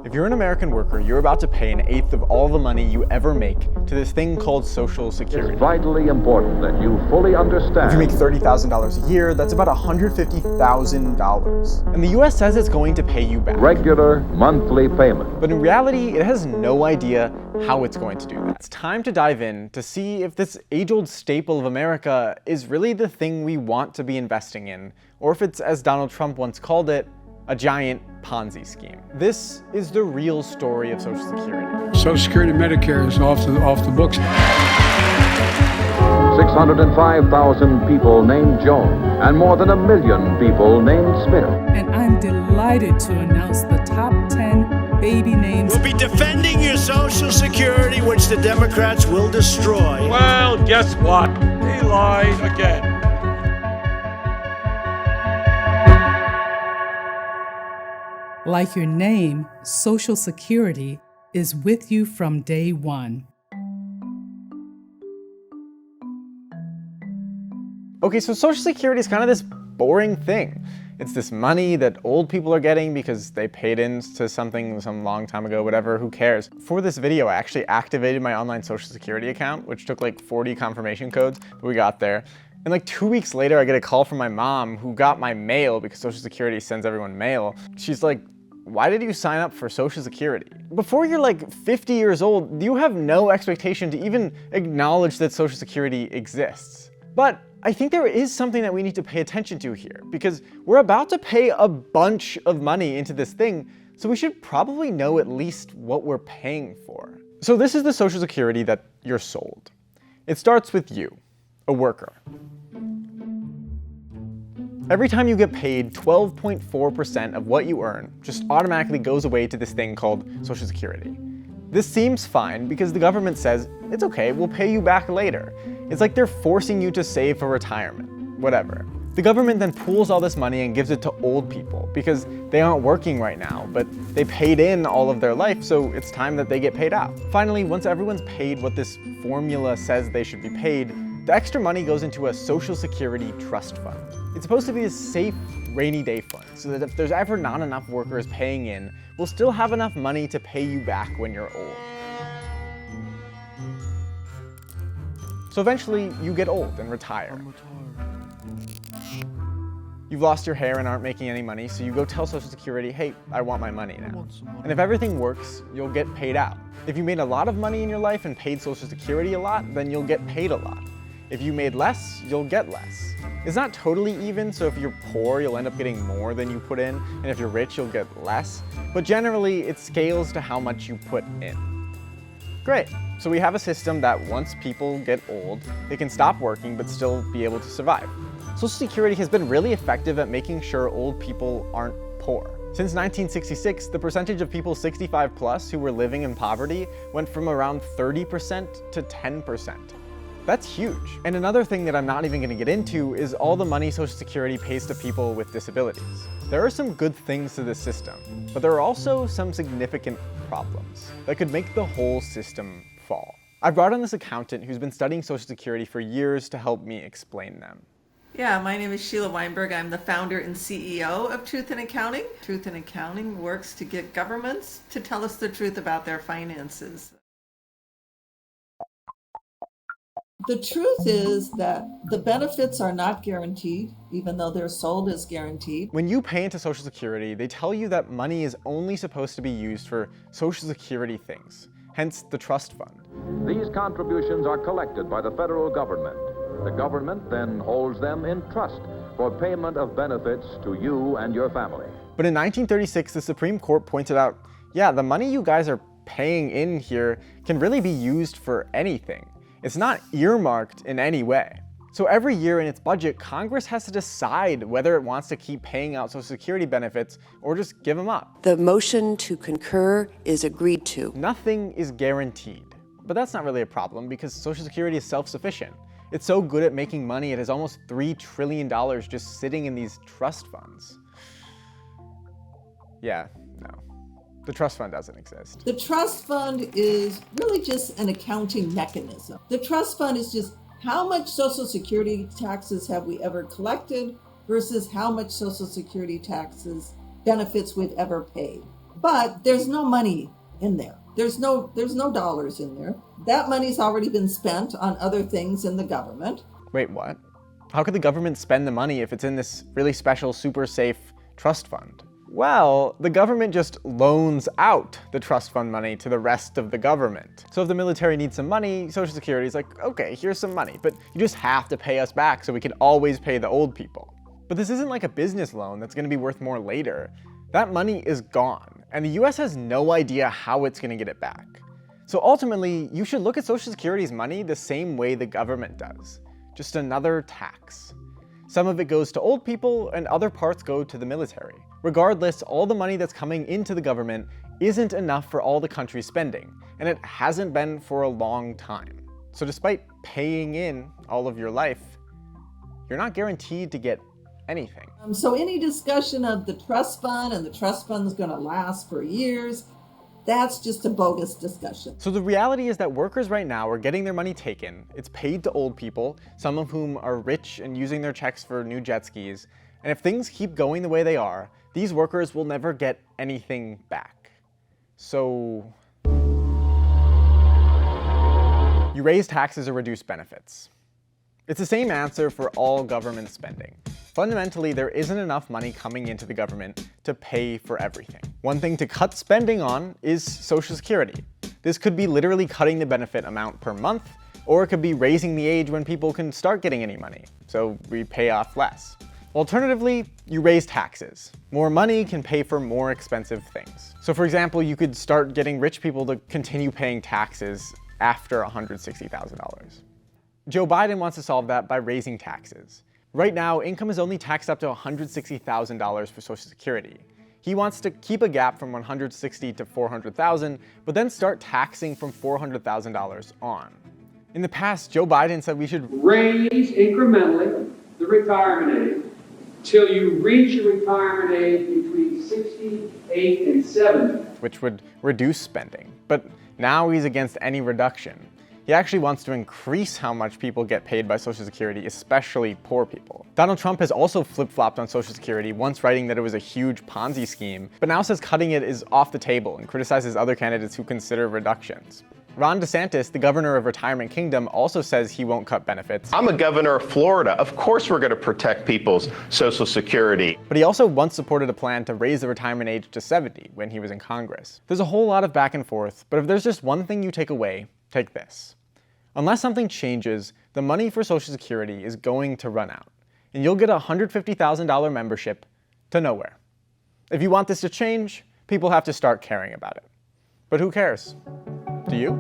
If you're an American worker, you're about to pay 1/8 of all the money you ever make to this thing called Social Security. It's vitally important that you fully understand. If you make $30,000 a year, that's about $150,000. And the US says it's going to pay you back. Regular monthly payment. But in reality, it has no idea how it's going to do that. It's time to dive in to see if this age-old staple of America is really the thing we want to be investing in, or if it's, as Donald Trump once called it, a giant Ponzi scheme. This is the real story of Social Security. Social Security and Medicare is off the books. 605,000 people named Joan, and more than 1 million people named Smith. And I'm delighted to announce the top 10 baby names. We'll be defending your Social Security, which the Democrats will destroy. Well, guess what? He lied again. Like your name, Social Security is with you from day one. Okay, so Social Security is kind of this boring thing. It's this money that old people are getting because they paid into something some long time ago, whatever, who cares? For this video, I actually activated my online Social Security account, which took like 40 confirmation codes, but we got there. And like 2 weeks later, I get a call from my mom who got my mail because Social Security sends everyone mail. She's like, why did you sign up for Social Security? Before you're like 50 years old, you have no expectation to even acknowledge that Social Security exists. But I think there is something that we need to pay attention to here, because we're about to pay a bunch of money into this thing, so we should probably know at least what we're paying for. So this is the Social Security that you're sold. It starts with you, a worker. Every time you get paid, 12.4% of what you earn just automatically goes away to this thing called Social Security. This seems fine because the government says, it's okay, we'll pay you back later. It's like they're forcing you to save for retirement, whatever. The government then pools all this money and gives it to old people because they aren't working right now, but they paid in all of their life, so it's time that they get paid out. Finally, once everyone's paid what this formula says they should be paid, the extra money goes into a Social Security trust fund. It's supposed to be a safe, rainy day fund, so that if there's ever not enough workers paying in, we'll still have enough money to pay you back when you're old. So eventually, you get old and retire. You've lost your hair and aren't making any money, so you go tell Social Security, hey, I want my money now. And if everything works, you'll get paid out. If you made a lot of money in your life and paid Social Security a lot, then you'll get paid a lot. If you made less, you'll get less. It's not totally even, so if you're poor, you'll end up getting more than you put in, and if you're rich, you'll get less. But generally, it scales to how much you put in. Great. So we have a system that once people get old, they can stop working but still be able to survive. Social Security has been really effective at making sure old people aren't poor. Since 1966, the percentage of people 65 plus who were living in poverty went from around 30% to 10%. That's huge. And another thing that I'm not even gonna get into is all the money Social Security pays to people with disabilities. There are some good things to this system, but there are also some significant problems that could make the whole system fall. I brought on this accountant who's been studying Social Security for years to help me explain them. Yeah, my name is Sheila Weinberg. I'm the founder and CEO of Truth in Accounting. Truth in Accounting works to get governments to tell us the truth about their finances. The truth is that the benefits are not guaranteed, even though they're sold as guaranteed. When you pay into Social Security, they tell you that money is only supposed to be used for Social Security things, hence the trust fund. These contributions are collected by the federal government. The government then holds them in trust for payment of benefits to you and your family. But in 1936, the Supreme Court pointed out, yeah, the money you guys are paying in here can really be used for anything. It's not earmarked in any way. So every year in its budget, Congress has to decide whether it wants to keep paying out Social Security benefits or just give them up. The motion to concur is agreed to. Nothing is guaranteed. But that's not really a problem because Social Security is self-sufficient. It's so good at making money, it has almost $3 trillion just sitting in these trust funds. Yeah, no. The trust fund doesn't exist. The trust fund is really just an accounting mechanism. The trust fund is just how much Social Security taxes have we ever collected versus how much Social Security taxes benefits we've ever paid. But there's no money in there. There's no dollars in there. That money's already been spent on other things in the government. Wait, what? How could the government spend the money if it's in this really special, super safe trust fund? Well, the government just loans out the trust fund money to the rest of the government. So if the military needs some money, Social Security is like, okay, here's some money, but you just have to pay us back so we can always pay the old people. But this isn't like a business loan that's gonna be worth more later. That money is gone, and the US has no idea how it's gonna get it back. So ultimately, you should look at Social Security's money the same way the government does. Just another tax. Some of it goes to old people and other parts go to the military. Regardless, all the money that's coming into the government isn't enough for all the country's spending, and it hasn't been for a long time. So despite paying in all of your life, you're not guaranteed to get anything. So any discussion of the trust fund and the trust fund is going to last for years, that's just a bogus discussion. So the reality is that workers right now are getting their money taken. It's paid to old people, some of whom are rich and using their checks for new jet skis. And if things keep going the way they are, these workers will never get anything back. So you raise taxes or reduce benefits. It's the same answer for all government spending. Fundamentally, there isn't enough money coming into the government to pay for everything. One thing to cut spending on is Social Security. This could be literally cutting the benefit amount per month, or it could be raising the age when people can start getting any money, so we pay off less. Alternatively, you raise taxes. More money can pay for more expensive things. So for example, you could start getting rich people to continue paying taxes after $160,000. Joe Biden wants to solve that by raising taxes. Right now, income is only taxed up to $160,000 for Social Security. He wants to keep a gap from $160,000 to $400,000, but then start taxing from $400,000 on. In the past, Joe Biden said we should Raise incrementally the retirement age till you reach a retirement age between 68 and 70. which would reduce spending. But now he's against any reduction. He actually wants to increase how much people get paid by Social Security, especially poor people. Donald Trump has also flip-flopped on Social Security, once writing that it was a huge Ponzi scheme, but now says cutting it is off the table and criticizes other candidates who consider reductions. Ron DeSantis, the governor of Retirement Kingdom, also says he won't cut benefits. I'm a governor of Florida. Of course we're going to protect people's Social Security. But he also once supported a plan to raise the retirement age to 70 when he was in Congress. There's a whole lot of back and forth, but if there's just one thing you take away, take this. Unless something changes, the money for Social Security is going to run out, and you'll get a $150,000 membership to nowhere. If you want this to change, people have to start caring about it. But who cares? Do you?